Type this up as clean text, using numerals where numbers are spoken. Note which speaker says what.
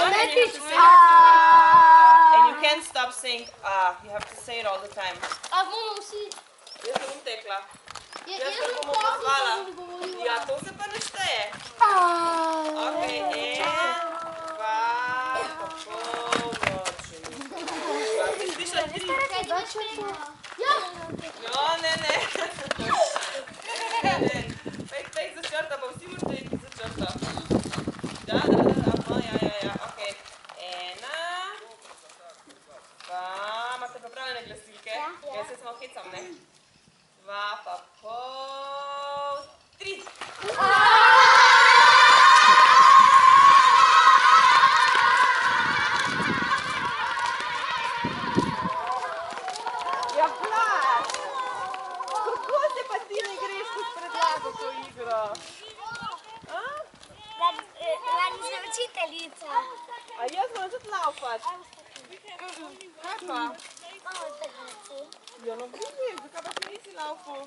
Speaker 1: and you have to say and you can't stop saying you have to say it all the time. Jaz ne bom tekla. Jaz se bom pozvala. Ja, to se pa ne šteje. Ok, 1, 2, pa pol noči. Si slišala 3? No, ne. Pej za črta, pa vsi morate iti za črta. Da, ja, ok. 1, 2, imate pripravljene glasilke? Jaz se samo hecam, ne? 2, pa pol, 3. Ja, Blaž! Kako se pa ti ne greš kot predlago to igro?
Speaker 2: Radi se učiteljica.
Speaker 1: A jaz moram tudi laufati? Kaj pa? Ja, no vidim, zakaj pa ti nisi laufal?